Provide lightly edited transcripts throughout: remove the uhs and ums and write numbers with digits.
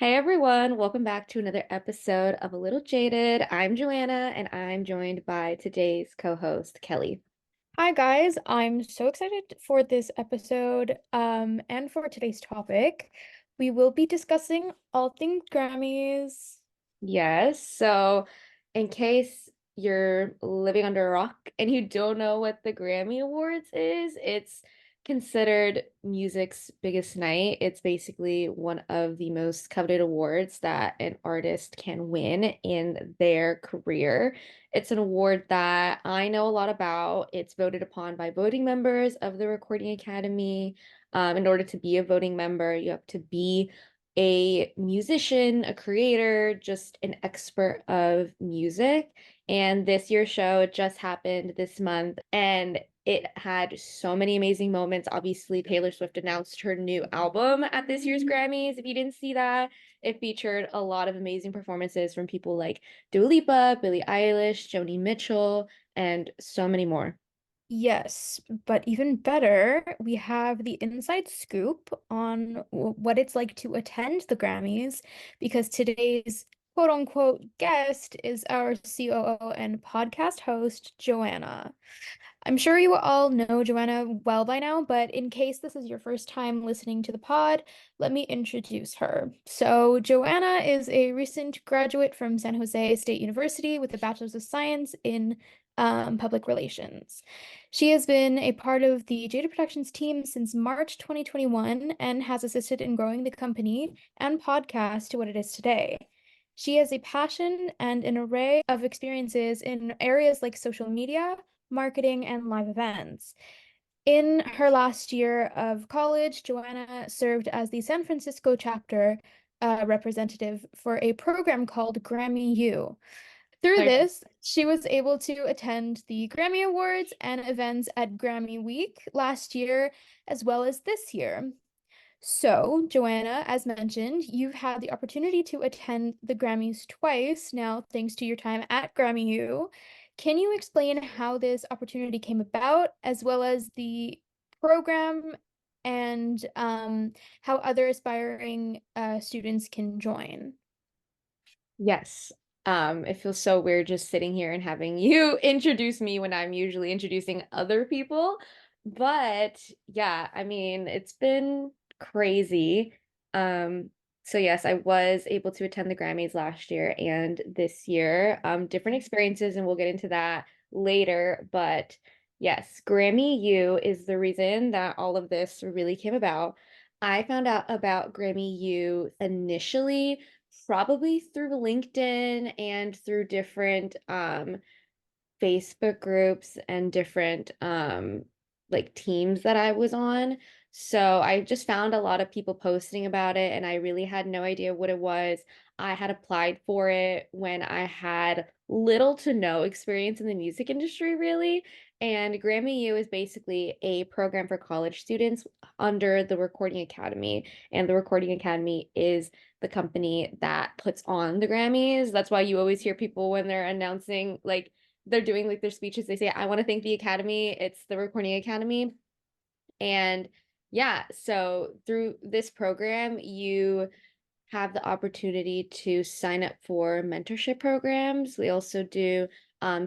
Hey everyone, welcome back to another episode of A Little Jaded. I'm Joanna and I'm joined by today's co-host, Kelly. Hi guys, I'm so excited for this episode and for today's topic. We will be discussing all things Grammys. Yes, so in case you're living under a rock and you don't know what the Grammy Awards is, it's considered music's biggest night. It's basically one of the most coveted awards that an artist can win in their career. It's an award that I know a lot about. It's voted upon by voting members of the Recording Academy. In order to be a voting member, you have to be a musician, a creator, just an expert of music. And this year's show just happened this month and it had so many amazing moments. Obviously, Taylor Swift announced her new album at this year's Grammys. If you didn't see that, it featured a lot of amazing performances from people like Dua Lipa, Billie Eilish, Joni Mitchell, and so many more. Yes, but even better, we have the inside scoop on what it's like to attend the Grammys because today's quote unquote guest is our COO and podcast host, Joanna. I'm sure you all know Joanna well by now, but in case this is your first time listening to the pod, let me introduce her. So, Joanna is a recent graduate from San Jose State University with a Bachelor's of Science in Public Relations. She has been a part of the Jada Productions team since March 2021 and has assisted in growing the company and podcast to what it is today. She has a passion and an array of experiences in areas like social media, marketing, and live events. In her last year of college, Joanna served as the San Francisco chapter representative for a program called GRAMMY U. Through this, she was able to attend the Grammy Awards and events at Grammy Week last year, as well as this year. So, Joanna, as mentioned, you've had the opportunity to attend the Grammys twice now, thanks to your time at Grammy U. Can you explain how this opportunity came about, as well as the program and how other aspiring students can join? Yes. It feels so weird just sitting here and having you introduce me when I'm usually introducing other people. But yeah, I mean, it's been crazy. Um, so yes, I was able to attend the Grammys last year and this year. Different experiences, and we'll get into that later. But yes, Grammy U is the reason that all of this really came about. I found out about Grammy U initially probably through LinkedIn and through different Facebook groups and different like teams that I was on. So I just found a lot of people posting about it and I really had no idea what it was. I had applied for it when I had little to no experience in the music industry, really. And Grammy U is basically a program for college students under the Recording Academy. And the Recording Academy is the company that puts on the Grammys. That's why you always hear people when they're announcing like they're doing like their speeches, they say, I want to thank the Academy. It's the Recording Academy. And yeah, so through this program, you have the opportunity to sign up for mentorship programs. We also do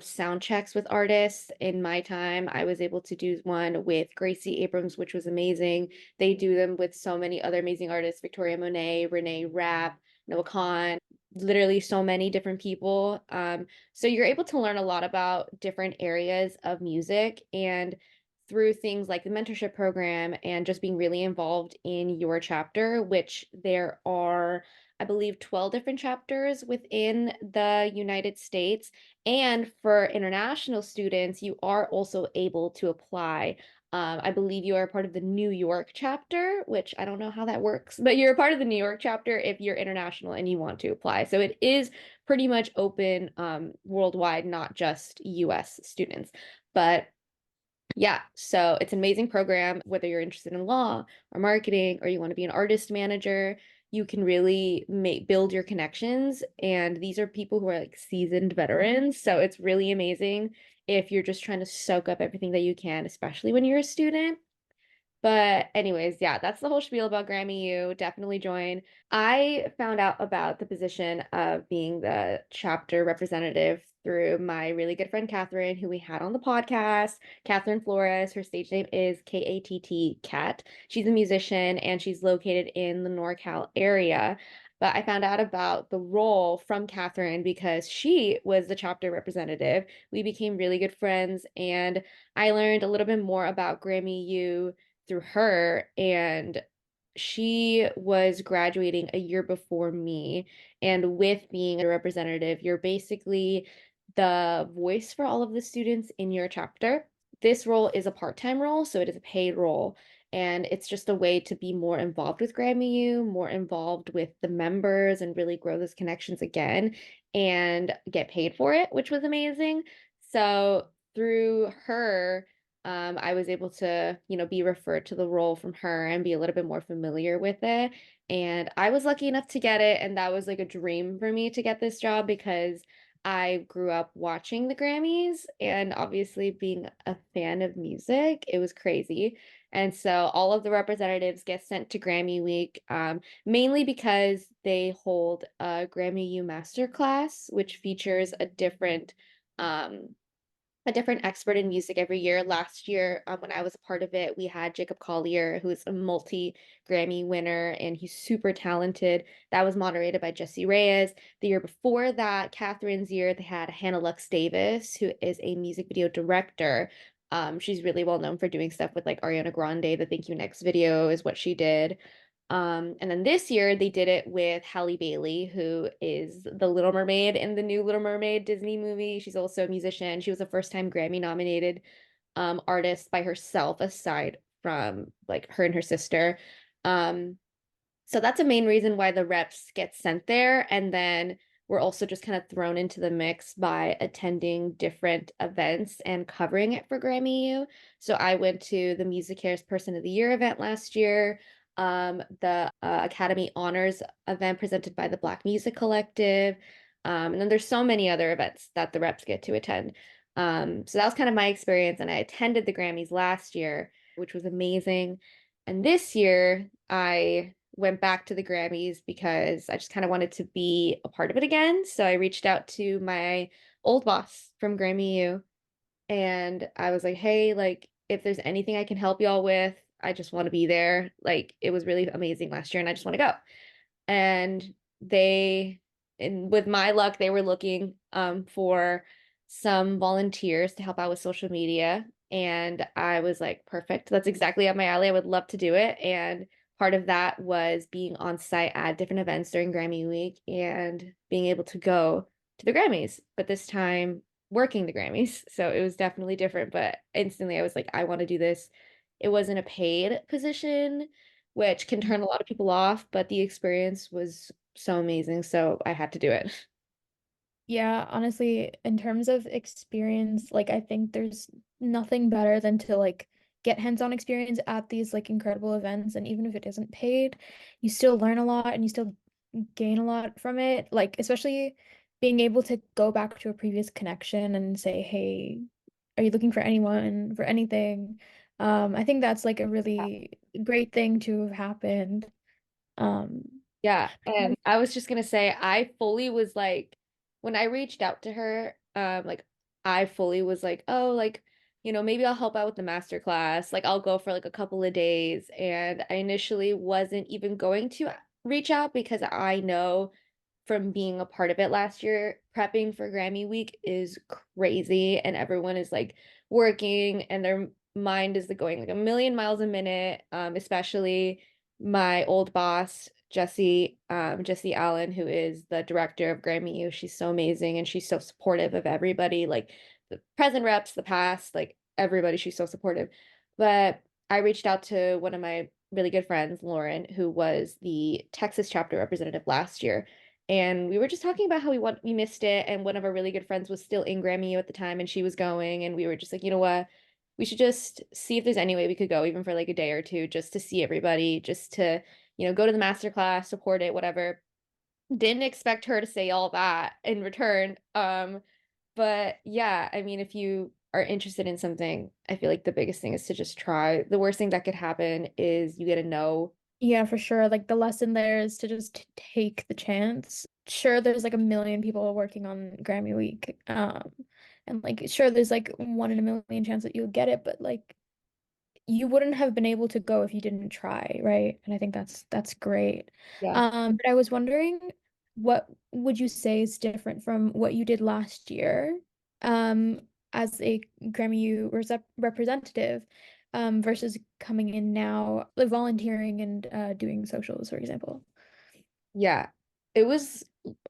sound checks with artists. In my time, I was able to do one with Gracie Abrams, which was amazing. They do them with so many other amazing artists, Victoria Monet, Renee Rapp, Noah Khan, literally so many different people. So you're able to learn a lot about different areas of music and through things like the mentorship program and just being really involved in your chapter, which there are, I believe, 12 different chapters within the United States. And for international students, you are also able to apply. I believe you are part of the New York chapter, which I don't know how that works, but you're a part of the New York chapter if you're international and you want to apply. So it is pretty much open worldwide, not just US students. But yeah, so it's an amazing program. Whether you're interested in law or marketing or you want to be an artist manager, you can really build your connections. And these are people who are like seasoned veterans. So it's really amazing if you're just trying to soak up everything that you can, especially when you're a student. But anyways, yeah, that's the whole spiel about Grammy U. Definitely join. I found out about the position of being the chapter representative through my really good friend Catherine, who we had on the podcast. Catherine Flores. Her stage name is KATT Cat. She's a musician and she's located in the NorCal area. But I found out about the role from Catherine because she was the chapter representative. We became really good friends, and I learned a little bit more about Grammy U through her, and she was graduating a year before me. And with being a representative, you're basically the voice for all of the students in your chapter. This role is a part-time role, so it is a paid role. And it's just a way to be more involved with Grammy U, more involved with the members, and really grow those connections again and get paid for it, which was amazing. So through her, I was able to, be referred to the role from her and be a little bit more familiar with it. And I was lucky enough to get it. And that was like a dream for me to get this job because I grew up watching the Grammys and obviously being a fan of music. It was crazy. And so all of the representatives get sent to Grammy Week, mainly because they hold a Grammy U Masterclass, which features um, a different expert in music every year. Last year, when I was a part of it, we had Jacob Collier, who is a multi-Grammy winner, and he's super talented. That was moderated by Jesse Reyes. The year before that, Catherine's year, they had Hannah Lux Davis, who is a music video director. She's really well known for doing stuff with like Ariana Grande. The Thank You Next video is what she did. And then this year they did it with Halle Bailey, who is the Little Mermaid in the new Little Mermaid Disney movie. She's also a musician. She was a first-time Grammy nominated artist by herself, aside from like her and her sister. Um, so that's a main reason why the reps get sent there. And then we're also just kind of thrown into the mix by attending different events and covering it for Grammy U. So I went to the Music Cares Person of the Year event last year, the Academy Honors event presented by the Black Music Collective. And then there's so many other events that the reps get to attend. So that was kind of my experience. And I attended the Grammys last year, which was amazing. And this year, I went back to the Grammys because I just kind of wanted to be a part of it again. So I reached out to my old boss from Grammy U and I was like, hey, like, if there's anything I can help y'all with, I just want to be there. Like, it was really amazing last year and I just want to go. And they, and with my luck, they were looking for some volunteers to help out with social media. And I was like, perfect. That's exactly up my alley. I would love to do it. And part of that was being on site at different events during Grammy Week and being able to go to the Grammys, but this time working the Grammys. So it was definitely different, but instantly I was like, I want to do this. It wasn't a paid position, which can turn a lot of people off, but the experience was so amazing, so I had to do it. Yeah, honestly, in terms of experience, like I think there's nothing better than to like get hands-on experience at these like incredible events, and even if it isn't paid, you still learn a lot and you still gain a lot from it. Like especially being able to go back to a previous connection and say, "Hey, are you looking for anyone for anything?" I think that's like a really great thing to have happened. Um, Yeah, and I was just gonna say I fully was like when I reached out to her, like I fully was like, oh, like, maybe I'll help out with the master class. Like I'll go for like a couple of days. And I initially wasn't even going to reach out because I know from being a part of it last year, prepping for Grammy week is crazy and everyone is like working and their mind is like going like a million miles a minute, especially my old boss, Jesse Allen, who is the director of Grammy U. She's so amazing and she's so supportive of everybody, like the present reps, the past, like everybody, she's so supportive. But I reached out to one of my really good friends, Lauren, who was the Texas chapter representative last year. And we were just talking about how we missed it. And one of our really good friends was still in Grammy U at the time and she was going. And we were just like, you know what? We should just see if there's any way we could go, even for like a day or two, just to see everybody, just to, go to the master class, support it, whatever. Didn't expect her to say all that in return. But yeah, I mean, if you are interested in something, I feel like the biggest thing is to just try. The worst thing that could happen is you get a no. Yeah, for sure. Like the lesson there is to just take the chance. Sure, there's like a million people working on Grammy Week. And like sure there's like one in a million chance that you'll get it, but like you wouldn't have been able to go if you didn't try, right? And I think that's great. Yeah. But I was wondering, what would you say is different from what you did last year, um, as a Grammy U representative, versus coming in now, like volunteering and doing socials, for example. Yeah. It was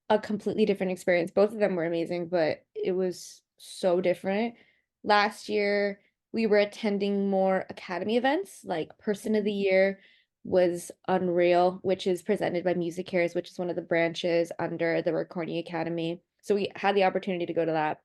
a completely different experience. Both of them were amazing, but it was so different. Last year, we were attending more academy events, like Person of the Year was Unreal, which is presented by Music Cares, which is one of the branches under the Recording Academy. So we had the opportunity to go to that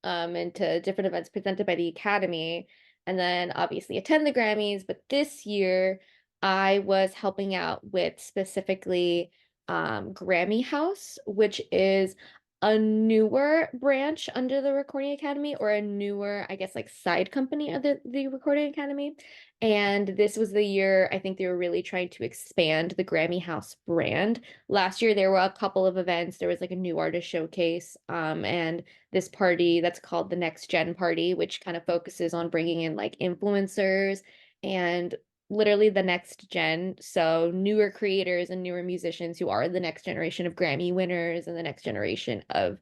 and to different events presented by the Academy, and then obviously attend the Grammys. But this year, I was helping out with specifically Grammy House, which is a newer branch under the Recording Academy, or a newer, I guess, like side company of the Recording Academy. And this was the year I think they were really trying to expand the Grammy House brand. Last year, there were a couple of events. There was like a new artist showcase, and this party that's called the Next Gen Party, which kind of focuses on bringing in like influencers and literally the next gen. So newer creators and newer musicians who are the next generation of Grammy winners and the next generation of,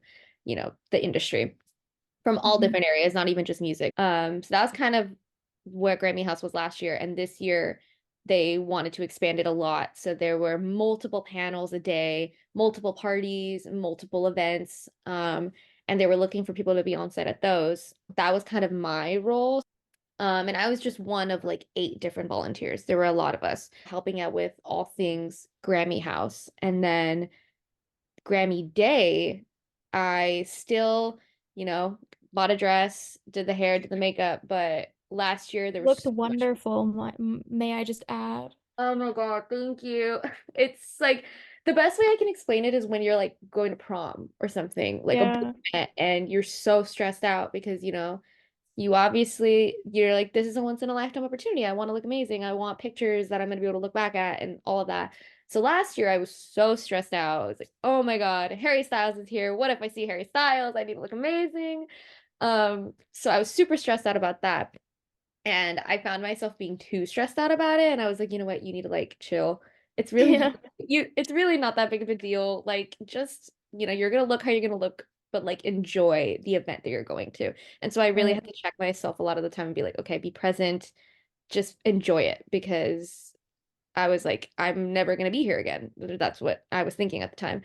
the industry from all Mhm. different areas, not even just music. So that was kind of what Grammy House was last year. And this year they wanted to expand it a lot. So there were multiple panels a day, multiple parties, multiple events. And they were looking for people to be on site at those. That was kind of my role. And I was just one of like 8 different volunteers. There were a lot of us helping out with all things Grammy House. And then Grammy Day, I still, you know, bought a dress, did the hair, did the makeup, but last year there was Looked so much. wonderful, may I just add? Oh my God, thank you. It's like the best way I can explain it is when you're like going to prom or something, like a big Yeah. event, and you're so stressed out because, you obviously you're like, this is a once in a lifetime opportunity. I want to look amazing. I want pictures that I'm going to be able to look back at and all of that. So last year I was so stressed out. I was like, oh my God, Harry Styles is here. What if I see Harry Styles? I need to look amazing. So I was super stressed out about that. And I found myself being too stressed out about it. And I was like, you know what? You need to like chill. It's really Yeah. it's really not that big of a deal. Like just, you're gonna look how you're gonna look, but like enjoy the event that you're going to. And so I really had Right. to check myself a lot of the time and be like, okay, be present, just enjoy it because I was like, I'm never gonna be here again. That's what I was thinking at the time.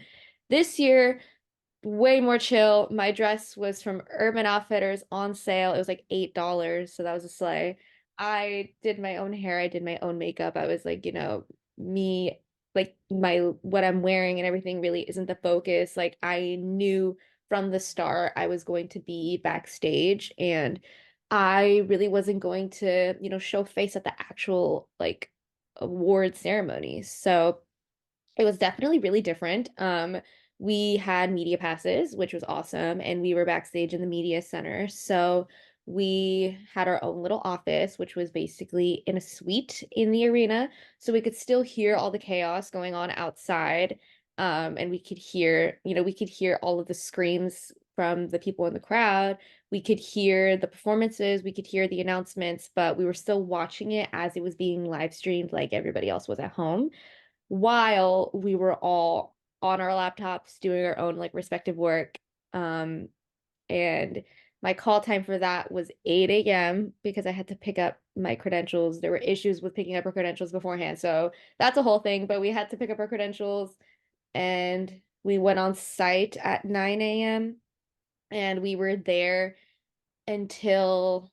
This year, way more chill. My dress was from Urban Outfitters on sale. It was like $8, so that was a slay. I did my own hair, I did my own makeup. I was like, me, like my what I'm wearing and everything really isn't the focus. Like I knew from the start I was going to be backstage and I really wasn't going to, show face at the actual like award ceremonies. So it was definitely really different. We had media passes, which was awesome, and we were backstage in the media center. So we had our own little office, which was basically in a suite in the arena. So we could still hear all the chaos going on outside. And we could hear all of the screams from the people in the crowd. We could hear the performances, we could hear the announcements, but we were still watching it as it was being live streamed like everybody else was at home while we were all on our laptops doing our own like respective work. Um, and my call time for that was 8 a.m. because I had to pick up my credentials. There were issues with picking up our credentials beforehand. So that's a whole thing, but we had to pick up our credentials and we went on site at 9 a.m. and we were there until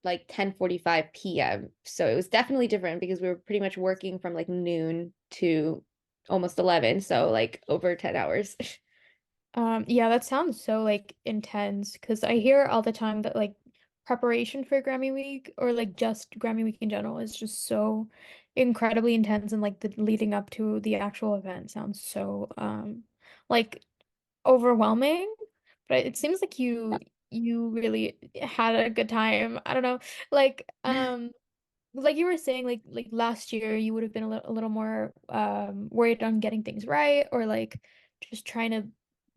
like 10:45 p.m. So it was definitely different because we were pretty much working from like noon to almost 11, so like over 10 hours. Yeah, that sounds so like intense because I hear all the time that like preparation for Grammy Week or like just Grammy Week in general is just so incredibly intense and like the leading up to the actual event sounds so like overwhelming. But it seems like you really had a good time. I don't know. Like, like you were saying, like last year you would have been a little more worried on getting things right, or like just trying to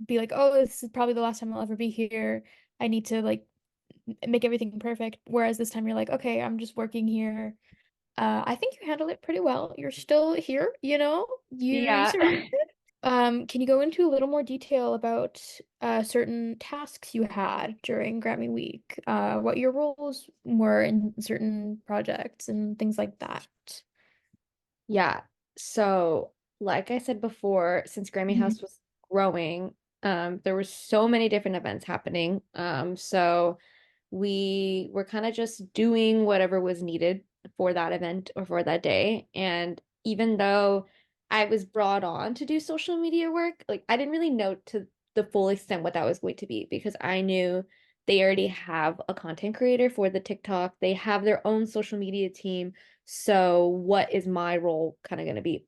be like, oh, this is probably the last time I'll ever be here. I need to like make everything perfect. Whereas this time you're like, okay, I'm just working here. I think you handled it pretty well. You're still here, you know? You Yeah. survived. Can you go into a little more detail about certain tasks you had during Grammy Week? What your roles were in certain projects and things like that? Yeah. So, like I said before, since Grammy Mhm. House was growing, there were so many different events happening. So we were kind of just doing whatever was needed for that event or for that day. And even though I was brought on to do social media work, like I didn't really know to the full extent what that was going to be because I knew they already have a content creator for the TikTok. They have their own social media team. So what is my role kind of going to be?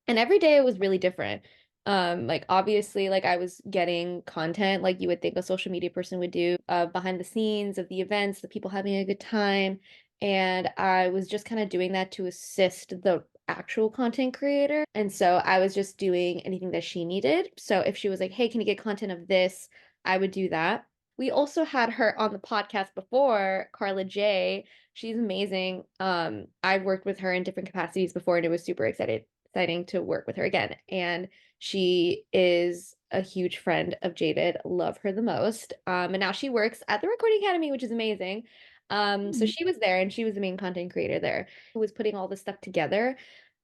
And every day it was really different. Like obviously, like I was getting content like you would think a social media person would do, behind the scenes of the events, the people having a good time. And I was just kind of doing that to assist the actual content creator. And so I was just doing anything that she needed. So if she was like, hey, can you get content of this? I would do that. We also had her on the podcast before, Carla J. She's amazing. I've worked with her in different capacities before, and it was super exciting to work with her again. And she is a huge friend of Jaded. Love her the most. And now she works at the Recording Academy, which is amazing. So Mhm. she was there and she was the main content creator there who was putting all this stuff together.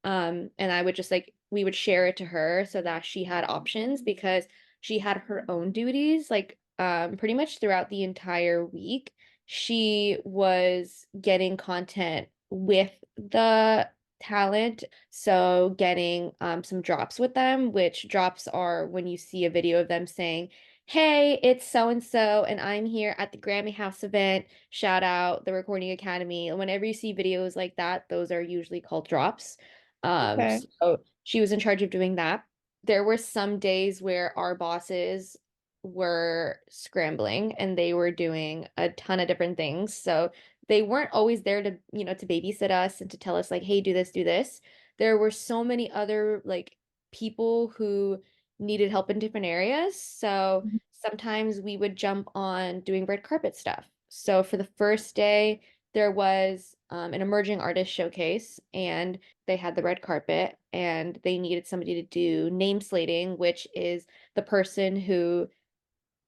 And I would just like, we would share it to her so that she had options because she had her own duties, like pretty much throughout the entire week. She was getting content with the talent. So getting some drops with them, which drops are when you see a video of them saying, hey, it's so and so, and I'm here at the Grammy House event. Shout out the Recording Academy. And whenever you see videos like that, those are usually called drops. Okay. So she was in charge of doing that. There were some days where our bosses were scrambling and they were doing a ton of different things. So they weren't always there to, to babysit us and to tell us like, hey, do this, do this. There were so many other like people who needed help in different areas. So Mhm. sometimes we would jump on doing red carpet stuff. So for the first day, there was an emerging artist showcase, and they had the red carpet, and they needed somebody to do name slating, which is the person who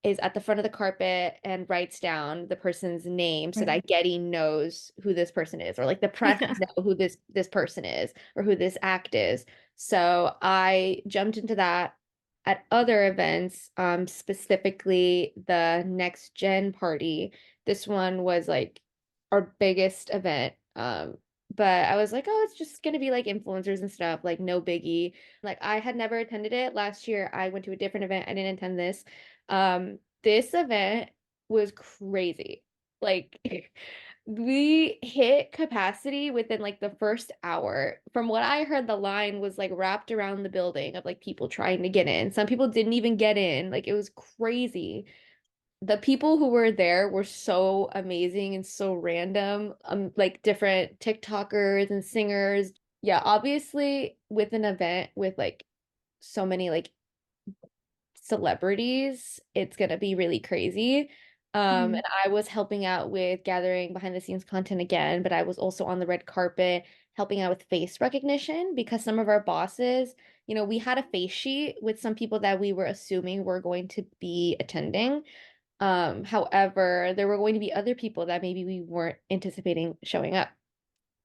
is at the front of the carpet and writes down the person's name so Right. that Getty knows who this person is, or like the press Yeah. know who this person is, or who this act is. So I jumped into that at other events, specifically the Next Gen party. This one was like our biggest event. But I was like, oh, it's just gonna be like influencers and stuff, like no biggie. Like I had never attended it. Last year I went to a different event. I didn't attend this. This event was crazy. Like we hit capacity within like the first hour. From what I heard, the line was like wrapped around the building of like people trying to get in. Some people didn't even get in. Like it was crazy. The people who were there were so amazing and so random. Like different TikTokers and singers. Yeah, obviously with an event with like so many like celebrities, it's gonna be really crazy. Mhm. And I was helping out with gathering behind the scenes content again, but I was also on the red carpet helping out with face recognition because some of our bosses, we had a face sheet with some people that we were assuming were going to be attending. However, there were going to be other people that maybe we weren't anticipating showing up.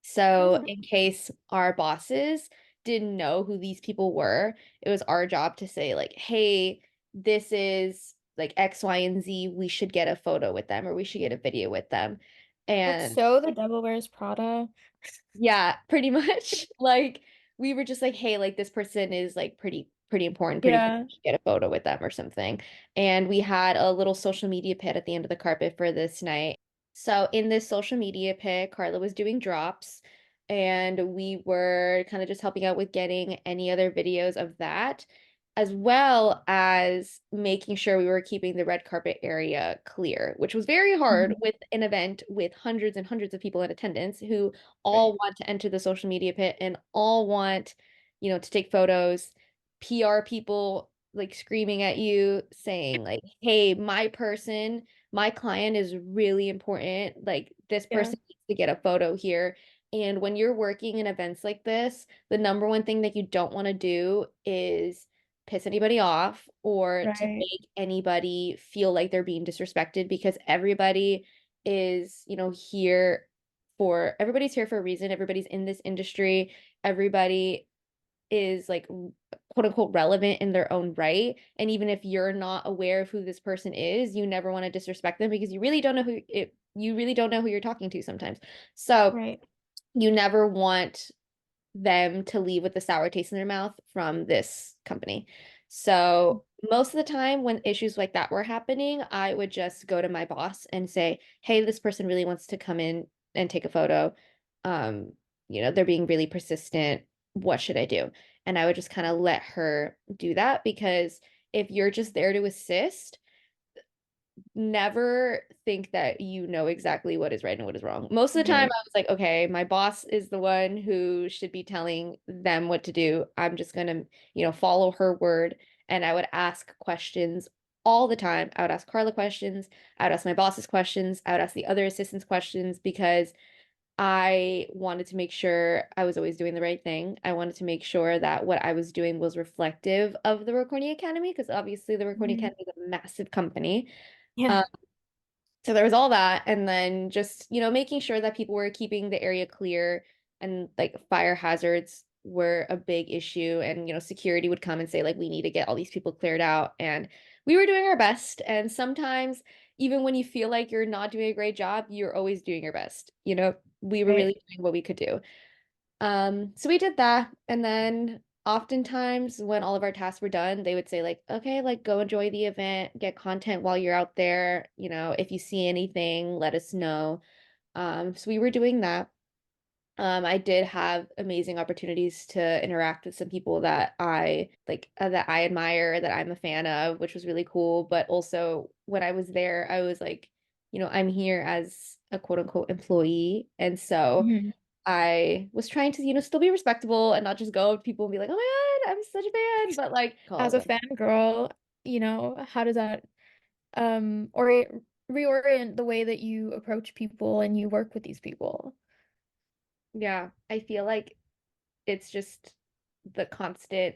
So, Oh, in case our bosses didn't know who these people were, it was our job to say, like, hey, this is like X, Y, and Z. We should get a photo with them or we should get a video with them. that's And so The Devil Wears Prada. yeah, pretty much. Like, we were just like, hey, like, this person is like pretty important, pretty famous. Yeah. We should get a photo with them or something. And we had a little social media pit at the end of the carpet for this night. So in this social media pic, Carla was doing drops, and we were kind of just helping out with getting any other videos of that. as well as making sure we were keeping the red carpet area clear, which was very hard Mhm. with an event with hundreds and hundreds of people in attendance who all Right. want to enter the social media pit and all want, to take photos. PR people like screaming at you saying like, "Hey, my client is really important. Like this Yeah. person needs to get a photo here." And when you're working in events like this, the number one thing that you don't want to do is piss anybody off or to Right. make anybody feel like they're being disrespected because is, everybody's here for a reason. Everybody's in this industry. Everybody is like quote unquote relevant in their own right. And even if you're not aware of who this person is, you never want to disrespect them because you really don't know who you're talking to sometimes. So Right. you never want them to leave with a sour taste in their mouth from this company. So most of the time when issues like that were happening, I would just go to my boss and say, "Hey, this person really wants to come in and take a photo. Um, they're being really persistent. What should I do?" And I would just kind of let her do that because if you're just there to assist, never think that you know exactly what is right and what is wrong. Most of the time, Right. I was like, okay, my boss is the one who should be telling them what to do. I'm just gonna, follow her word. And I would ask questions all the time. I would ask Carla questions. I would ask my boss's questions. I would ask the other assistants questions because I wanted to make sure I was always doing the right thing. I wanted to make sure that what I was doing was reflective of the Recording Academy because obviously the Recording Mhm. Academy is a massive company. Yeah. Um, so there was all that, and then just, making sure that people were keeping the area clear and like fire hazards were a big issue. And, security would come and say, like, we need to get all these people cleared out. And we were doing our best. And sometimes, even when you feel like you're not doing a great job, you're always doing your best. We were Right. really doing what we could do. So we did that, and then oftentimes when all of our tasks were done, they would say like, okay, like go enjoy the event, get content while you're out there. If you see anything, let us know. So we were doing that. I did have amazing opportunities to interact with some people that I like, that I admire, that I'm a fan of, which was really cool. But also when I was there, I was like, I'm here as a quote unquote employee. And so Mhm. I was trying to, still be respectable and not just go up to people and be like, "Oh my God, I'm such a fan," but like call As a them. fangirl, how does that or reorient the way that you approach people and you work with these people? Yeah, I feel like it's just the constant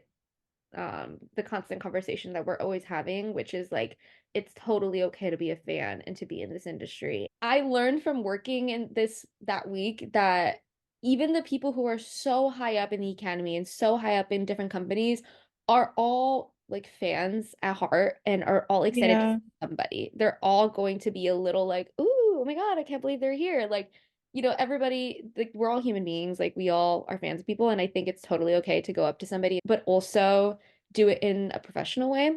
the constant conversation that we're always having, which is like it's totally okay to be a fan and to be in this industry. I learned from working in this that week that even the people who are so high up in the academy and so high up in different companies are all like fans at heart and are all excited to see Yeah. somebody. They're all going to be a little like, "Ooh, oh my God, I can't believe they're here." Like, everybody, like, we're all human beings. Like, we all are fans of people. And I think it's totally okay to go up to somebody, but also do it in a professional way.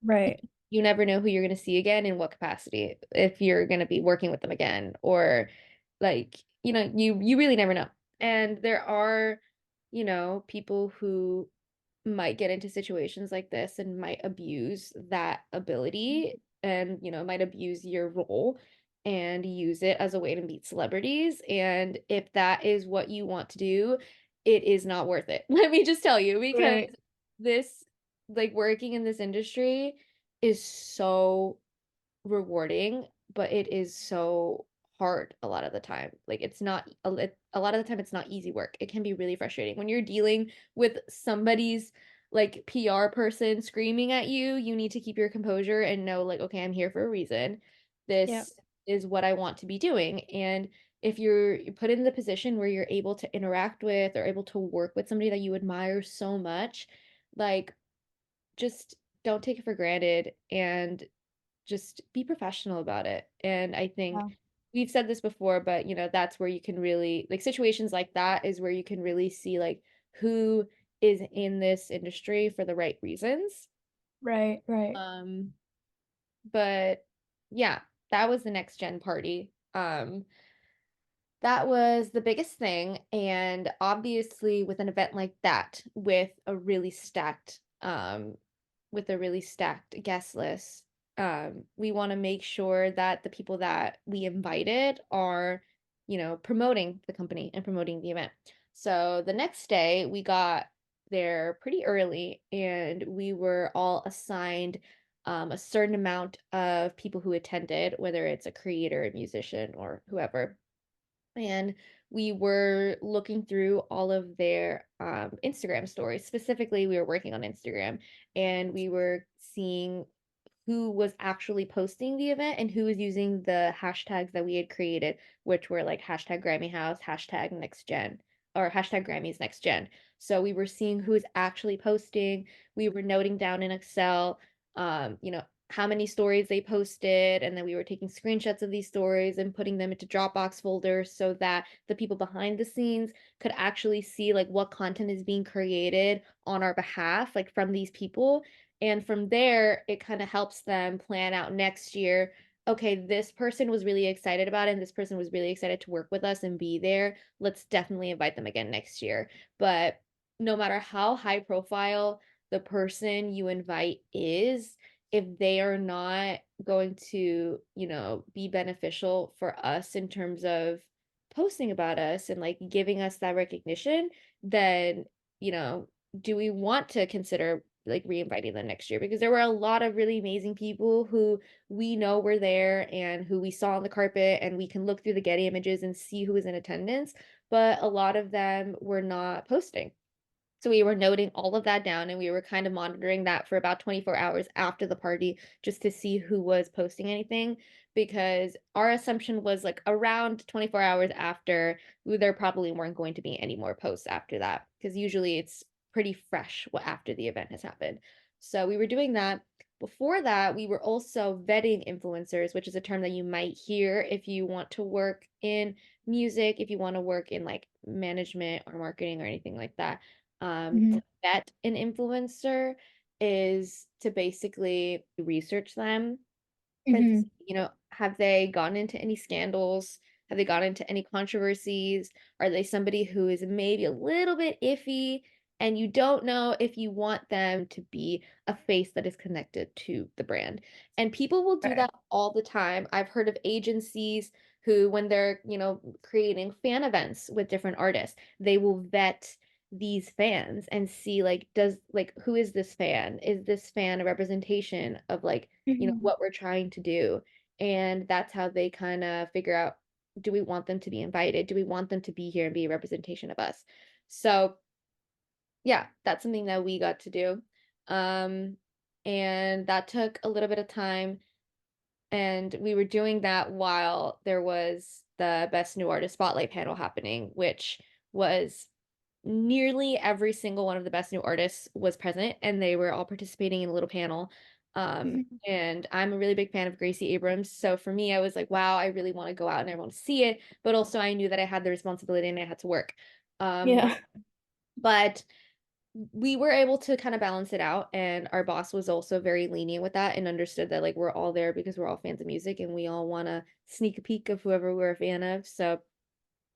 Right. You never know who you're going to see again in what capacity, if you're going to be working with them again, or like, you really never know. And there are, people who might get into situations like this and might abuse that ability and, might abuse your role and use it as a way to meet celebrities. And if that is what you want to do, it is not worth it. Let me just tell you, because Right. this, like working in this industry is so rewarding, but it is so hard a lot of the time. Like it's not a lot of the time it's not easy work. It can be really frustrating when you're dealing with somebody's like PR person screaming at you. You need to keep your composure and know like, okay, I'm here for a reason. Yeah. This is what I want to be doing. And if you're put in the position where you're able to interact with or able to work with somebody that you admire so much, like just don't take it for granted and just be professional about it. And I think Yeah. we've said this before, but that's where you can really like situations like that is where you can really see like who is in this industry for the right reasons. Right. Right. Um, but yeah, that was the next gen party. That was the biggest thing. And obviously, with an event like that, with a really stacked um, with a really stacked guest list. We want to make sure that the people that we invited are, promoting the company and promoting the event. So the next day, we got there pretty early and we were all assigned a certain amount of people who attended, whether it's a creator, a musician, or whoever. And we were looking through all of their Instagram stories. Specifically, we were working on Instagram and we were seeing who was actually posting the event and who was using the hashtags that we had created, which were like hashtag Grammy House, hashtag next gen, or hashtag Grammys next gen. So we were seeing who was actually posting. We were noting down in Excel, how many stories they posted, and then we were taking screenshots of these stories and putting them into Dropbox folders so that the people behind the scenes could actually see like what content is being created on our behalf, like from these people. And from there, it kind of helps them plan out next year. Okay, this person was really excited about it, and this person was really excited to work with us and be there. Let's definitely invite them again next year. But no matter how high profile the person you invite is, if they are not going to, be beneficial for us in terms of posting about us and like giving us that recognition, then, you know, do we want to consider like re-inviting them next year? Because there were a lot of really amazing people who we know were there and who we saw on the carpet, and we can look through the Getty images and see who was in attendance, but a lot of them were not posting. So we were noting all of that down and we were kind of monitoring that for about 24 hours after the party just to see who was posting anything, because our assumption was like around 24 hours after, there probably weren't going to be any more posts after that because usually it's pretty fresh what after the event has happened. So we were doing that. Before that, we were also vetting influencers, which is a term that you might hear if you want to work in music, if you want to work in like management or marketing or anything like that. To Mhm. vet an influencer is to basically research them and see, Mhm. have they gone into any scandals? Have they gone into any controversies? Are they somebody who is maybe a little bit iffy and you don't know if you want them to be a face that is connected to the brand? And people will do Okay. that all the time. I've heard of agencies who, when they're, creating fan events with different artists, they will vet these fans and see like who is this fan? Is this fan a representation of like Mhm. what we're trying to do. And that's how they kind of figure out, do we want them to be invited? Do we want them to be here and be a representation of us? So, yeah, that's something that we got to do. Um, and that took a little bit of time. And we were doing that while there was the Best New Artist Spotlight panel happening, which was nearly every single one of the best new artists was present and they were all participating in a little panel. Mhm. And I'm a really big fan of Gracie Abrams. So for me, I was like, wow, I really want to go out and I want to see it. But also I knew that I had the responsibility and I had to work. Um, Yeah. but we were able to kind of balance it out. And our boss was also very lenient with that and understood that like we're all there because we're all fans of music and we all want to sneak a peek of whoever we're a fan of. So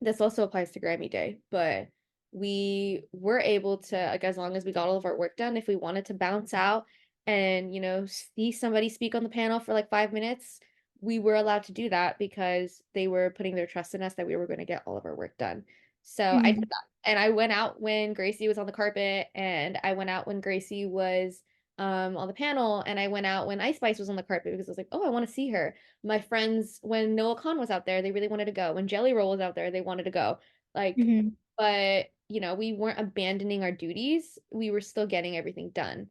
this also applies to Grammy Day, but we were able to, like, as long as we got all of our work done, if we wanted to bounce out and, see somebody speak on the panel for like 5 minutes, we were allowed to do that because they were putting their trust in us that we were going to get all of our work done. So I did Mhm. that. And I went out when Gracie was on the carpet, and I went out when Gracie was on the panel, and I went out when Ice Spice was on the carpet because I was like, oh, I want to see her. My friends, when Noah Khan was out there, they really wanted to go. When Jelly Roll was out there, they wanted to go. Like, Mhm. but we weren't abandoning our duties. We were still getting everything done.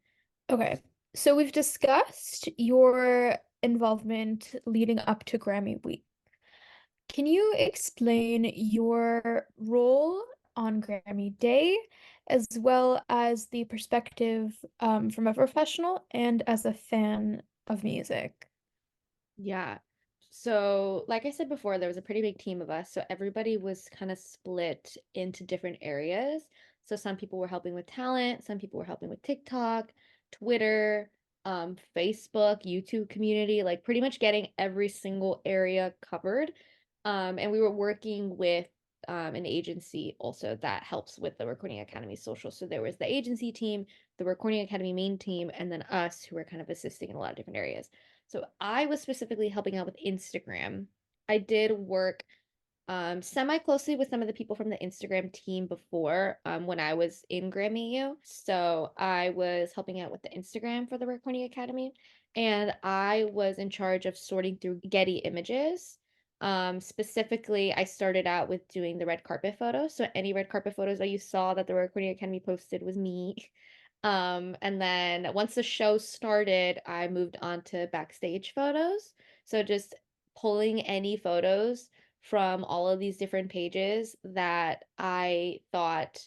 Okay. So we've discussed your involvement leading up to Grammy Week. Can you explain your role on Grammy Day, as well as the perspective from a professional and as a fan of music? Yeah. So, like I said before, there was a pretty big team of us. So everybody was kind of split into different areas. So some people were helping with talent, some people were helping with TikTok, Twitter, Facebook, YouTube community, like pretty much getting every single area covered. And we were working with an agency also that helps with the Recording Academy social. So there was the agency team, the Recording Academy main team, and then us who were kind of assisting in a lot of different areas. So I was specifically helping out with Instagram. I did work semi closely with some of the people from the Instagram team before when I was in GRAMMY U. So I was helping out with the Instagram for the Recording Academy, and I was in charge of sorting through Getty images. Specifically, I started out with doing the red carpet photos. So any red carpet photos that you saw that the Recording Academy posted was me. And then once the show started, I moved on to backstage photos. So just pulling any photos from all of these different pages that I thought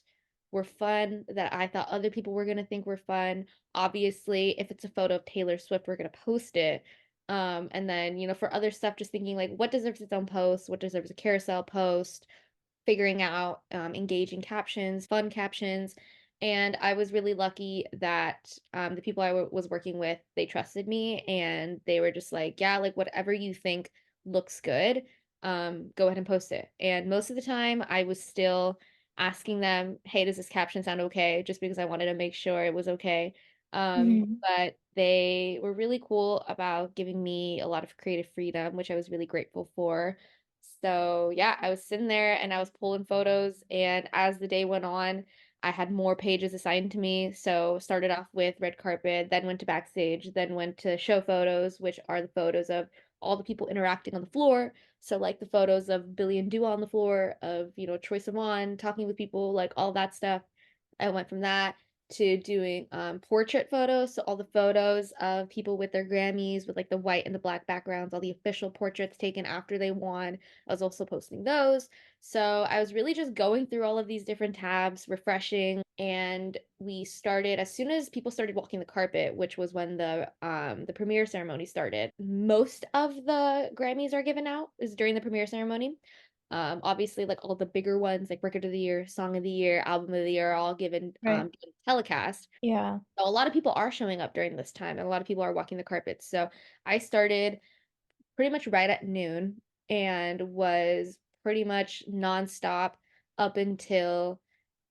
were fun, that I thought other people were going to think were fun. Obviously, if it's a photo of Taylor Swift, we're going to post it. And then, for other stuff, just thinking like what deserves its own post, what deserves a carousel post, figuring out engaging captions, fun captions. And I was really lucky that the people I was working with, they trusted me and they were just like, yeah, like whatever you think looks good, go ahead and post it. And most of the time, I was still asking them, hey, does this caption sound okay? Just because I wanted to make sure it was okay. Hmm. But they were really cool about giving me a lot of creative freedom, which I was really grateful for. So yeah, I was sitting there and I was pulling photos, and as the day went on, I had more pages assigned to me. So started off with red carpet, then went to backstage, then went to show photos, which are the photos of all the people interacting on the floor. So like the photos of Billy and Dua on the floor, of Troye Sivan talking with people, like all that stuff. I went from that to doing portrait photos. So all the photos of people with their Grammys with like the white and the black backgrounds, all the official portraits taken after they won. I was also posting those. So I was really just going through all of these different tabs, refreshing, and we started as soon as people started walking the carpet, which was when the premiere ceremony started. Most of the Grammys are given out is during the premiere ceremony. Obviously, like all the bigger ones, like Record of the Year, Song of the Year, Album of the Year, are all given Right. telecast. Yeah. So a lot of people are showing up during this time, and a lot of people are walking the carpets. So I started pretty much right at noon and was pretty much nonstop up until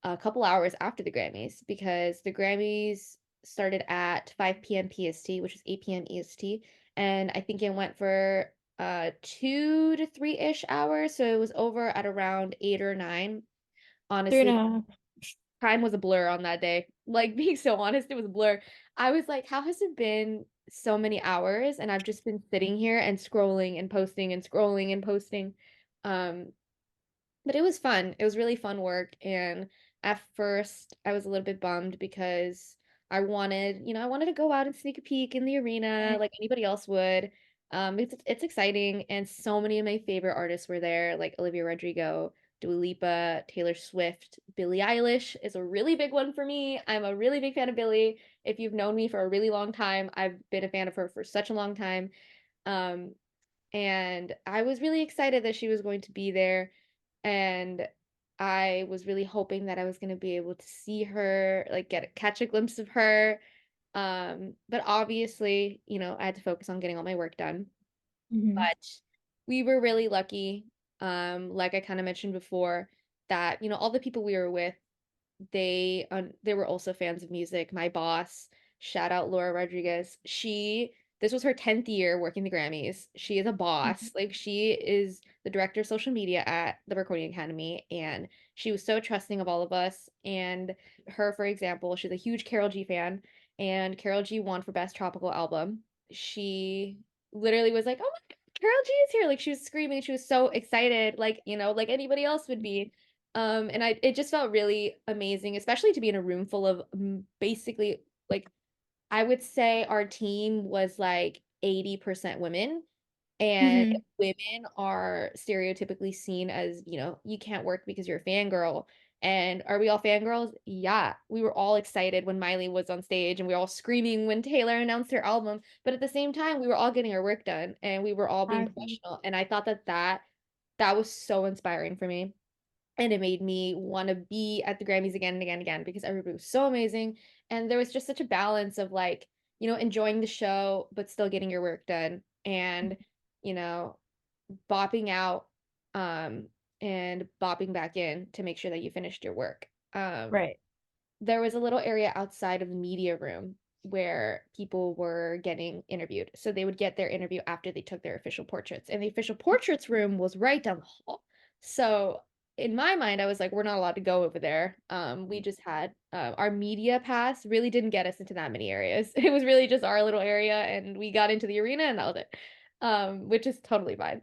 a couple hours after the Grammys because the Grammys started at 5 p.m. PST, which is 8 p.m. EST, and I think it went for 2 to 3-ish hours, so it was over at around 8 or 9. Three and Honestly, a half. time was a blur on that day. Like being so honest, it was a blur. I was like, how has it been so many hours? And I've just been sitting here and scrolling and posting and scrolling and posting. Um, but it was fun. It was really fun work. And at first, I was a little bit bummed because I wanted to go out and sneak a peek in the arena Right. like anybody else would. It's exciting, and so many of my favorite artists were there, like Olivia Rodrigo, Dua Lipa, Taylor Swift, Billie Eilish is a really big one for me. I'm a really big fan of Billie. If you've known me for a really long time, I've been a fan of her for such a long time. Um, and I was really excited that she was going to be there. And I was really hoping that I was going to be able to see her, like catch a glimpse of her. But obviously, I had to focus on getting all my work done. Hmm. But we were really lucky, like I kind of mentioned before, that, all the people we were with, they were also fans of music. My boss, shout out Laura Rodriguez. This was her 10th year working the Grammys. She is a boss. Like she is the director of social media at the Recording Academy, and she was so trusting of all of us. And her, for example, she's a huge Carol G fan, and Carol G won for Best Tropical Album. She literally was like, "Oh my God, Carol G is here!" Like she was screaming. She was so excited, like like anybody else would be. And it just felt really amazing, especially to be in a room full of basically like I would say our team was like 80% women, and Hmm. women are stereotypically seen as, you can't work because you're a fangirl. And are we all fangirls? Yeah. We were all excited when Miley was on stage and we were all screaming when Taylor announced her album. But at the same time, we were all getting our work done and we were all being I see. professional. And I thought that was so inspiring for me. And it made me want to be at the Grammys again and again and again because everybody was so amazing. And there was just such a balance of like, enjoying the show, but still getting your work done and, you know, bopping out. and bopping back in to make sure that you finished your work. Right. There was a little area outside of the media room where people were getting interviewed. So they would get their interview after they took their official portraits. And the official portraits room was right down the hall. So in my mind, I was like, we're not allowed to go over there. We just had our media pass really didn't get us into that many areas. It was really just our little area, and we got into the arena, and that was it. Which is totally fine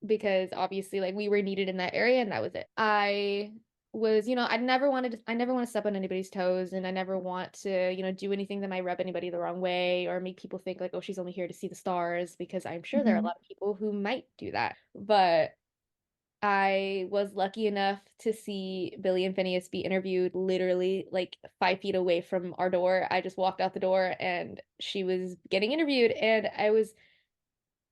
because obviously like we were needed in that area and that was it. I was, I never want to step on anybody's toes and I never want to, do anything that might rub anybody the wrong way or make people think like, oh, she's only here to see the stars because I'm sure there are a Hmm. lot of people who might do that. But I was lucky enough to see Billy and Phineas be interviewed literally like 5 feet away from our door. I just walked out the door and she was getting interviewed, and I was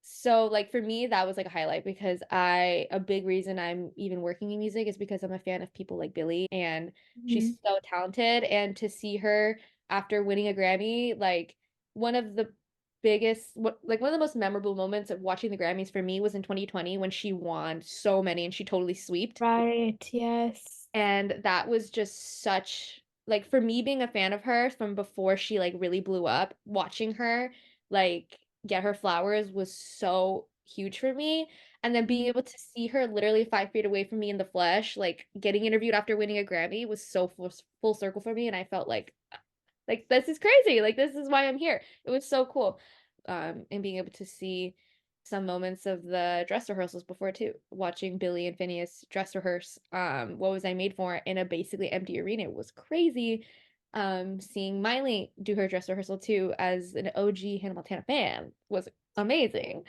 so like for me that was like a highlight because a big reason I'm even working in music is because I'm a fan of people like Billie, and Hmm. she's so talented, and to see her after winning a Grammy, like one of the one of the most memorable moments of watching the Grammys for me was in 2020 when she won so many and she totally sweeped. Right. Yes. And that was just such like for me being a fan of her from before she like really blew up, watching her like get her flowers was so huge for me. And then being Mhm. able to see her literally 5 feet away from me in the flesh, like getting interviewed after winning a Grammy was so full circle for me. And I felt like this is crazy. Like this is why I'm here. It was so cool. And being able to see some moments of the dress rehearsals before too, watching Billy and Phineas dress rehearse. What was I made for in a basically empty arena was crazy. Seeing Miley do her dress rehearsal too as an OG Hannah Montana fan was amazing.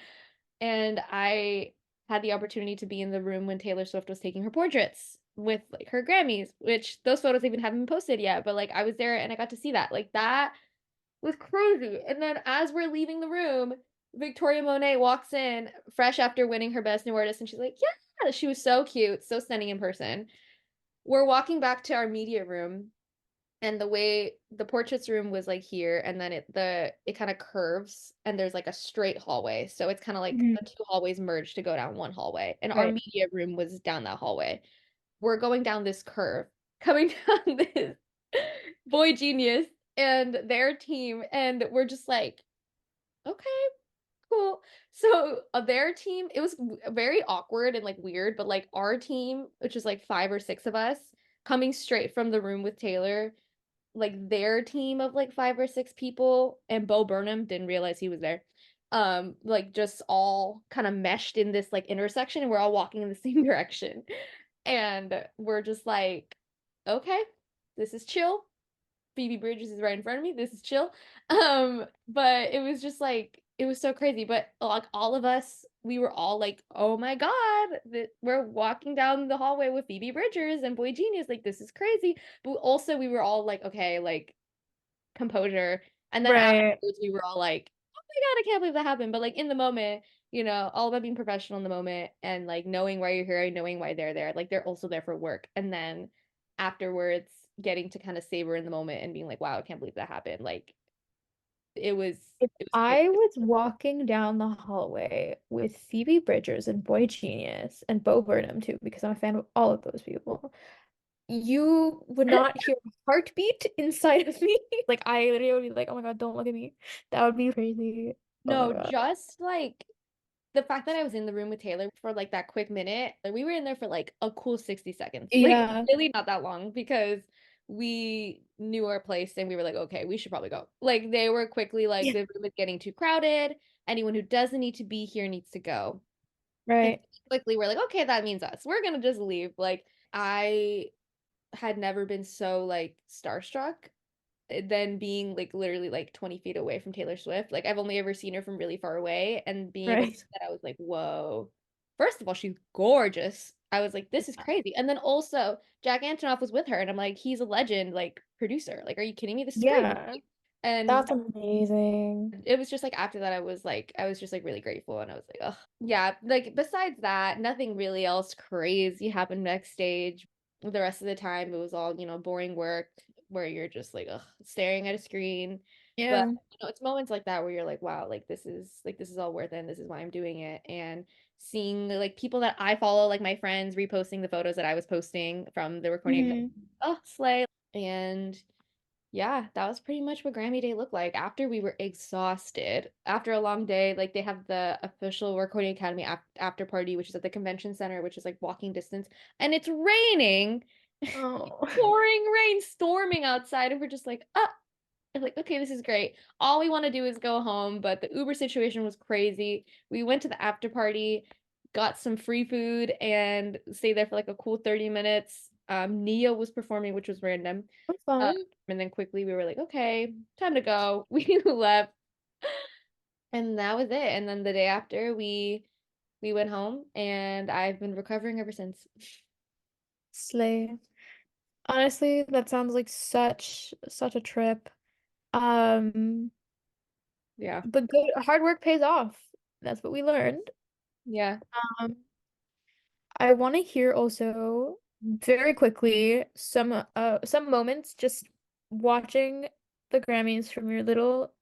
And I had the opportunity to be in the room when Taylor Swift was taking her portraits with like her Grammys, which those photos even haven't been posted yet, but like I was there and I got to see that. Like that was crazy. And then as we're leaving the room, Victoria Monet walks in fresh after winning her Best New Artist, and she's like, "Yeah," she was so cute, so stunning in person. We're walking back to our media room, and the way the portraits room was like here, and then it kind of curves and there's like a straight hallway, so it's kind of like the Mhm. two hallways merge to go down one hallway, and our Right. media room was down that hallway. We're going down this curve, coming down this Boy Genius and their team, and we're just like, okay, cool. So their team, it was very awkward and like weird, but like our team, which is like 5 or 6 of us, coming straight from the room with Taylor, like their team of like 5 or 6 people, and Bo Burnham didn't realize he was there. Like just all kind of meshed in this like intersection, and we're all walking in the same direction. And we're just like, okay, this is chill. Phoebe Bridgers is right in front of me. This is chill. But it was just like it was so crazy. But like all of us, we were all like, "Oh my God, that we're walking down the hallway with Phoebe Bridgers and Boy Genius. Like this is crazy." But also, we were all like, "Okay, like composure." And then Right. afterwards, we were all like, "Oh my God, I can't believe that happened." But like in the moment, all about being professional in the moment and like knowing why you're here and knowing why they're there. Like they're also there for work. And then afterwards, getting to kind of savor in the moment and being like, "Wow, I can't believe that happened." Like it was If it was crazy. I was walking down the hallway with Phoebe Bridgers and Boy Genius and Bo Burnham too, because I'm a fan of all of those people, you would not hear a heartbeat inside of me. Like I literally would be like, oh my God, don't look at me. That would be crazy. Oh my No, God. just like the fact that I was in the room with Taylor for like that quick minute, like we were in there for like a cool 60 seconds. Like Yeah. really not that long because we knew our place and we were like, okay, we should probably go. Like they were quickly like Yeah. the room is getting too crowded. Anyone who doesn't need to be here needs to go. And Right. quickly we're like, okay, that means us. We're gonna just leave. Like I had never been so like starstruck than being like literally like 20 feet away from Taylor Swift. Like I've only ever seen her from really far away, and being able to Right. see that I was like, whoa. First of all, she's gorgeous. I was like, this is crazy. And then also Jack Antonoff was with her, and I'm like, he's a legend, like producer. Like, are you kidding me? This is crazy. Yeah. And That's amazing. it was just like after that, I was just like really grateful, and I was like, oh yeah. Like besides that, nothing really else crazy happened backstage. The rest of the time, it was all boring work where you're just like ugh, staring at a screen. Yeah. It's moments like that where you're like, wow, like this is all worth it and this is why I'm doing it. And seeing like people that I follow, like my friends reposting the photos that I was posting from the recording, like, Hmm. oh, slay. And yeah, that was pretty much what Grammy Day looked like. After we were exhausted, after a long day, like they have the official Recording Academy after party, which is at the convention center, which is like walking distance, and it's raining, Oh. pouring rain, storming outside, and we're just like, ah, I'm like, okay, this is great. All we want to do is go home, but the Uber situation was crazy. We went to the after party, got some free food, and stayed there for like a cool 30 minutes. Nia was performing, which was random. Um, Fun. and then quickly we were like, okay, time to go. We left, and that was it. And then the day after, we went home, and I've been recovering ever since. Slay. Honestly, that sounds like such a trip. Um, Yeah, but good hard work pays off. That's what we learned. yeah. Um, I want to hear also very quickly some moments just watching the Grammys from your little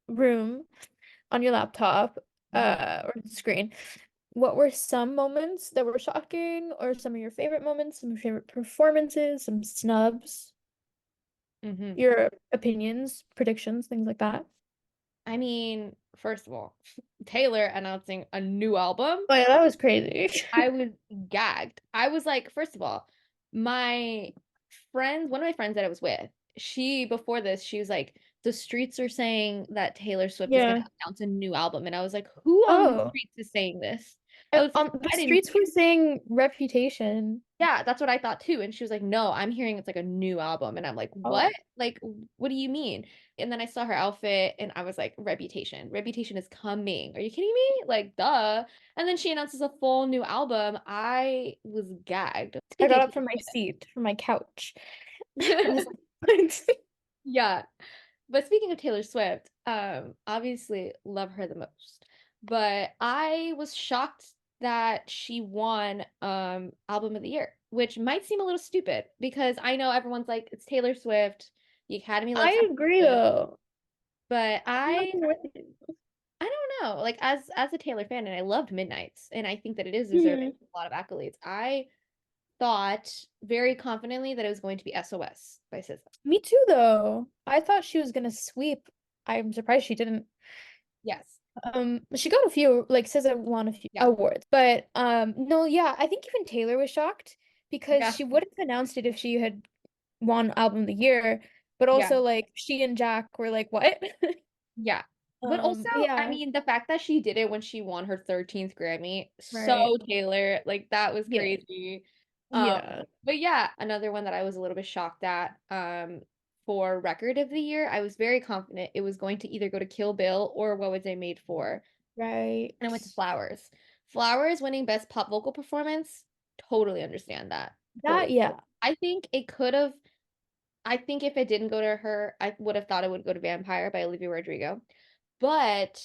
room on your laptop Hmm. or screen. What were some moments that were shocking, or some of your favorite moments, some of your favorite performances, some snubs, Hmm. your opinions, predictions, things like that? I mean, first of all, Taylor announcing a new album. Oh yeah, that was crazy. I was gagged. I was like, first of all, my one of my friends that I was with, she, before this, she was like, the streets are saying that Taylor Swift is going Yeah. to announce a new album. And I was like, who on the Oh, streets is saying this? I was like, the I didn't streets were saying Reputation. yeah, that's what I thought too. And she was like, no, I'm hearing it's like a new album. And I'm like, what? Oh, Like, what do you mean? And then I saw her outfit and I was like, Reputation. Reputation is coming. Are you kidding me? Like, duh. And then she announces a full new album. I was gagged. It's a I good day got to up from my enjoy seat, from my couch. I was it. like, Yeah. But speaking of Taylor Swift, obviously love her the most. But I was shocked that she won album of the year, which might seem a little stupid because I know everyone's like, it's Taylor Swift, the Academy loves I Taylor agree Swift. though. But I'm not with you. I don't know. Like as a Taylor fan, and I loved Midnights, and I think that it is deserving Mhm. of a lot of accolades. I thought very confidently that it was going to be SOS by SZA. Me too, though. I thought she was gonna sweep. I'm surprised she didn't. Yes. She got a few, like SZA won a few Yeah. awards, but no, yeah, I think even Taylor was shocked because Yeah. she would have announced it if she had won Album of the Year, but Yeah. also like she and Jack were like, what? Yeah. But also, But I yeah, mean, the fact that she did it when she won her 13th Grammy, so right. Taylor, like that was Yeah, crazy. yeah, But yeah, another one that I was a little bit shocked at, for record of the year, I was very confident it was going to either go to Kill Bill or What Was I Made For? right. And I went to Flowers. Flowers winning Best Pop Vocal Performance, totally understand that. That, Fully. yeah, I think it could have I think if it didn't go to her, I would have thought it would go to Vampire by Olivia Rodrigo. But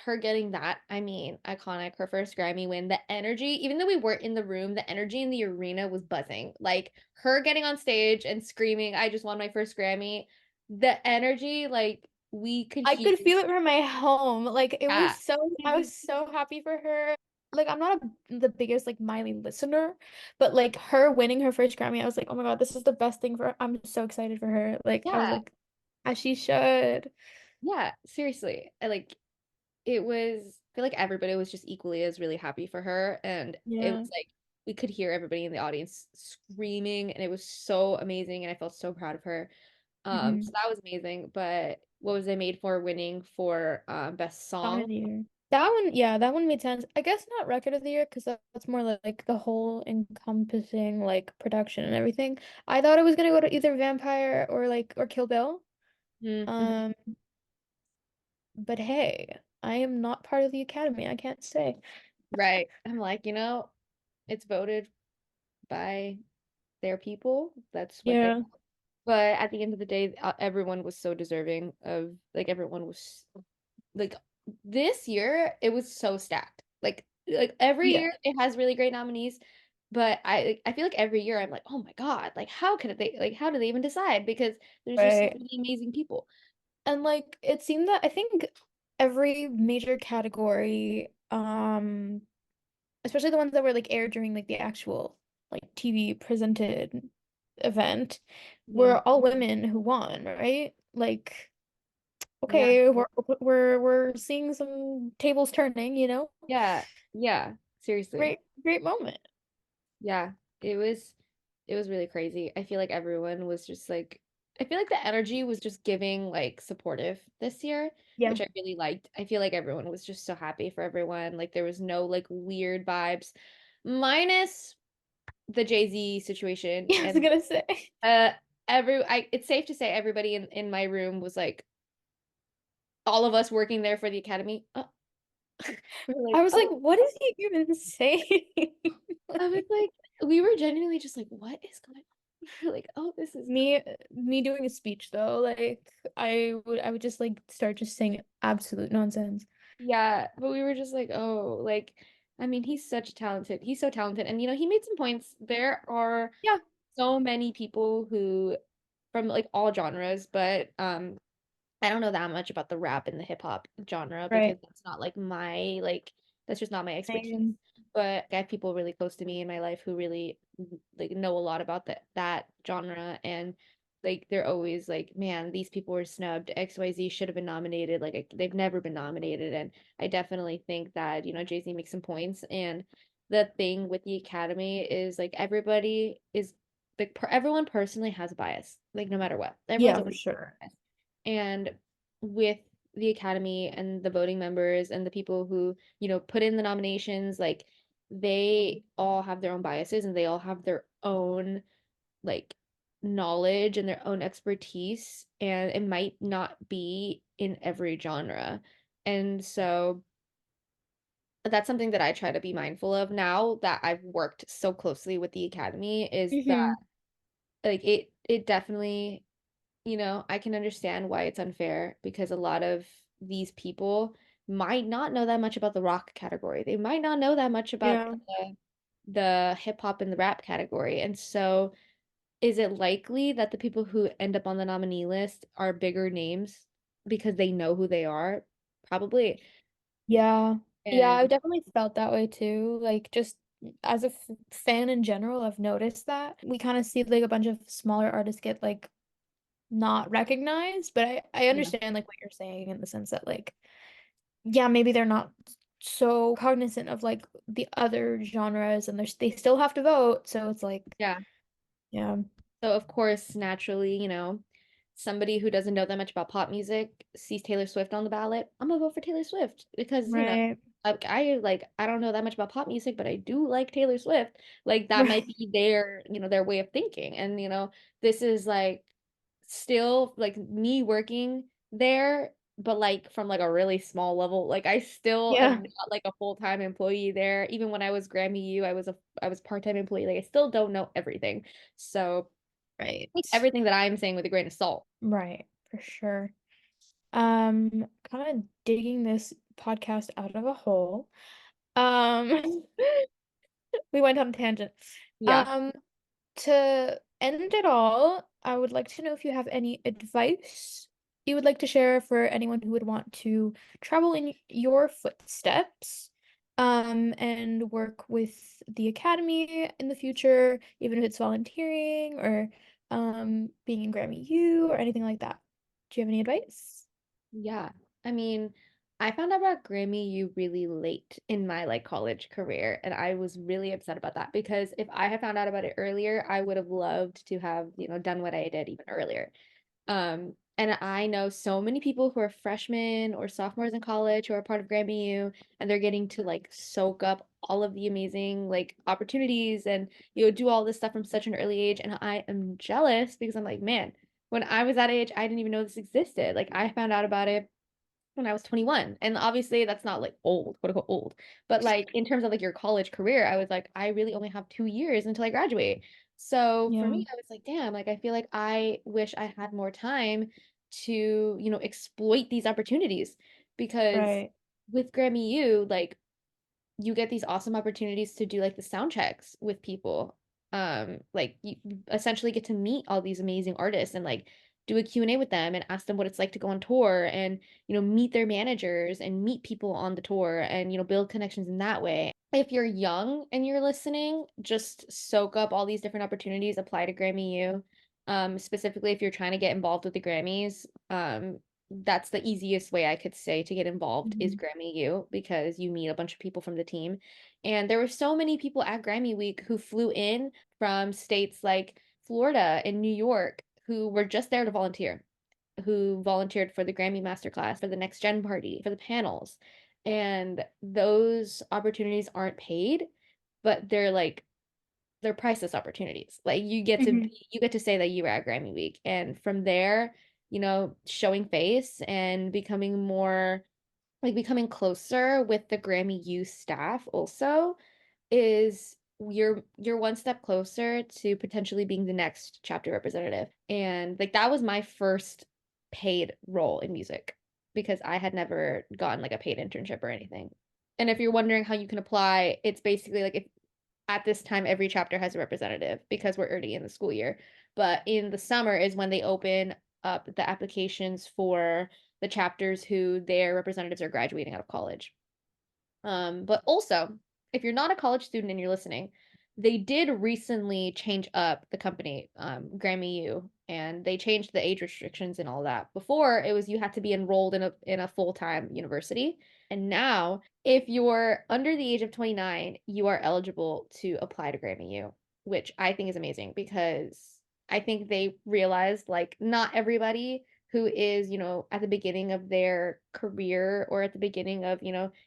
her getting that, I mean, iconic, her first Grammy win, the energy, even though we weren't in the room, the energy in the arena was buzzing. Like her getting on stage and screaming, I just won my first Grammy. The energy, like we could I hear could feel it from my home. Like it was that. so, I was so happy for her. Like I'm not the biggest like Miley listener, but like her winning her first Grammy, I was like, oh my God, this is the best thing for her. I'm so excited for her. Like I was Yeah. like, as she should. Yeah. Seriously. It was, I feel like everybody was just equally as really happy for her. And it Yeah. was like we could hear everybody in the audience screaming, and it was so amazing. And I felt so proud of her. So Hmm. that was amazing. But what was I made for winning for best Song song? of the year. That one, yeah, that one made sense. I guess not record of the year because that's more like the whole encompassing like production and everything. I thought it was gonna go to either Vampire or like or Kill Bill. Mm-hmm. Um, but hey, I am not part of the Academy. I can't say. Right. I'm like, it's voted by their people. That's what they, Yeah. but at the end of the day, everyone was so deserving of, like, everyone was like, this year it was so stacked. Like every Yeah. year it has really great nominees, but I feel like every year I'm like, oh my God, like how could they, like how do they even decide? Because there's just so Right. many amazing people. And like it seemed that I think every major category, especially the ones that were like aired during like the actual like TV presented event, Yeah. were all women who won, right? Like, Yeah. okay, we're seeing some tables turning, you know? Yeah. Yeah. Seriously. Great moment. Yeah. It was it was really crazy. I feel like everyone was just like I feel like the energy was just giving like supportive this year, Yeah. which I really liked. I feel like everyone was just so happy for everyone. Like there was no like weird vibes, minus the Jay-Z situation. Yeah, I was And gonna say. uh it's safe to say everybody in my room was like all of us working there for the academy. We're I like, was like, oh, what is he even saying? I was Like, like, we were genuinely just like, what is going on? We're like, oh, this is crazy. me doing a speech though, like I would just like start just saying absolute nonsense. Yeah, but we were just like, oh, like, I mean, he's so talented. And, he made some points. There are Yeah, so many people who, from like all genres, but I don't know that much about the rap and the hip hop genre because right. that's not like that's just not my expertise. Same. But I have people really close to me in my life who really like know a lot about that genre and like they're always like, man, these people were snubbed. XYZ should have been nominated. Like they've never been nominated. And I definitely think that, Jay-Z makes some points. And the thing with the Academy is like everybody is like everyone personally has a bias, like no matter what. Everyone's Yeah, a for sure. bias. And with the Academy and the voting members and the people who, put in the nominations, like they all have their own biases and they all have their own like knowledge and their own expertise, and it might not be in every genre. And so that's something that I try to be mindful of now that I've worked so closely with the Academy is that Hmm. like it definitely I can understand why it's unfair because a lot of these people might not know that much about the rock category. They might not know that much about Yeah. the hip hop and the rap category. And so, is it likely that the people who end up on the nominee list are bigger names because they know who they are? Probably. Yeah. Yeah, I've And definitely felt that way too. Like just as a fan in general, I've noticed that we kind of see like a bunch of smaller artists get like not recognized, but I yeah, understand like what you're saying in the sense that like yeah, maybe they're not so cognizant of like the other genres and they still have to vote, so it's like yeah. yeah, So of course, naturally, somebody who doesn't know that much about pop music sees Taylor Swift on the ballot. I'm gonna vote for Taylor Swift because, right. I don't know that much about pop music, but I do like Taylor Swift. Like that might Right. be their way of thinking. And, this is like still like me working there, but like from like a really small level. Like I still Yeah. am not like a full-time employee there. Even when I was Grammy U, I was part-time employee. Like I still don't know everything. So take Right. everything that I'm saying with a grain of salt. Right, for sure. Kind of digging this podcast out of a hole. Um, we went on a tangent. Yeah. Um, to end it all, I would like to know if you have any advice you would like to share for anyone who would want to travel in your footsteps, and work with the Academy in the future, even if it's volunteering or being in Grammy U or anything like that. Do you have any advice? Yeah. I mean, I found out about Grammy U really late in my like college career, and I was really upset about that because if I had found out about it earlier, I would have loved to have, done what I did even earlier. And I know so many people who are freshmen or sophomores in college who are part of Grammy U, and they're getting to like soak up all of the amazing like opportunities and do all this stuff from such an early age. And I am jealous because I'm like, man, when I was that age, I didn't even know this existed. Like I found out about it when I was 21. And obviously that's not like old, quote unquote old. But like in terms of like your college career, I was like, I really only have 2 years until I graduate. So for Yeah, me, I was like, damn, like I feel like I wish I had more time to, exploit these opportunities because right. with Grammy U, like you get these awesome opportunities to do like the sound checks with people. Like you essentially get to meet all these amazing artists and like do a Q&A with them and ask them what it's like to go on tour and, meet their managers and meet people on the tour and, build connections in that way. If you're young and you're listening, just soak up all these different opportunities, apply to Grammy U. Specifically if you're trying to get involved with the Grammys, that's the easiest way I could say to get involved is Mhm. Grammy U because you meet a bunch of people from the team. And there were so many people at Grammy Week who flew in from states like Florida and New York who were just there to volunteer, who volunteered for the Grammy Masterclass, for the Next Gen party, for the panels. And those opportunities aren't paid, but they're priceless opportunities. Like Mhm. you get to say that you were at Grammy Week. And from there, showing face and becoming closer with the Grammy U staff also is you're one step closer to potentially being the next chapter representative. And like that was my first paid role in music because I had never gotten like a paid internship or anything. And if you're wondering how you can apply, it's basically like if at this time every chapter has a representative because we're already in the school year. But in the summer is when they open up the applications for the chapters who their representatives are graduating out of college. But also, if you're not a college student and you're listening, they did recently change up the company, Grammy U, and they changed the age restrictions and all that. Before, it was you had to be enrolled in a full-time university, and now, if you're under the age of 29, you are eligible to apply to Grammy U, which I think is amazing because I think they realized like not everybody who is, at the beginning of their career or at the beginning of,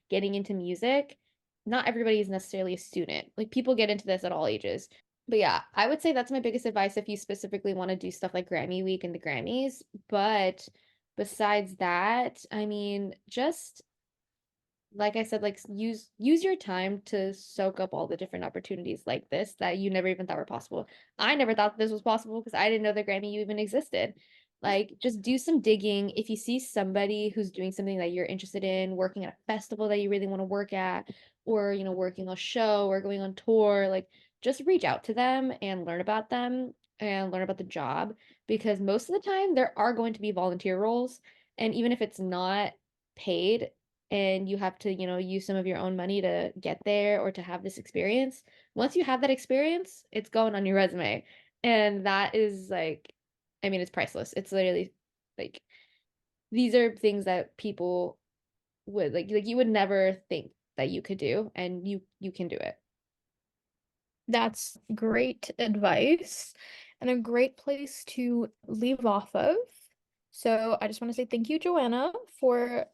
getting into music, not everybody is necessarily a student. Like people get into this at all ages. But yeah, I would say that's my biggest advice if you specifically want to do stuff like Grammy Week and the Grammys. But besides that, I mean, just like I said, like use your time to soak up all the different opportunities like this that you never even thought were possible. I never thought this was possible because I didn't know the Grammy U even existed. Like just do some digging. If you see somebody who's doing something that you're interested in, working at a festival that you really want to work at, or working a show or going on tour, like just reach out to them and learn about them and learn about the job because most of the time there are going to be volunteer roles. And even if it's not paid, and you have to, use some of your own money to get there or to have this experience. Once you have that experience, it's going on your resume. And that is like, I mean, it's priceless. It's literally like these are things that people would like you would never think that you could do, and you can do it. That's great advice and a great place to leave off of. So I just want to say thank you, Joanna, for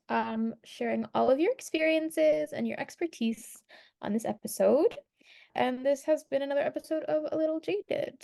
sharing all of your experiences and your expertise on this episode. And this has been another episode of A Little Jaded.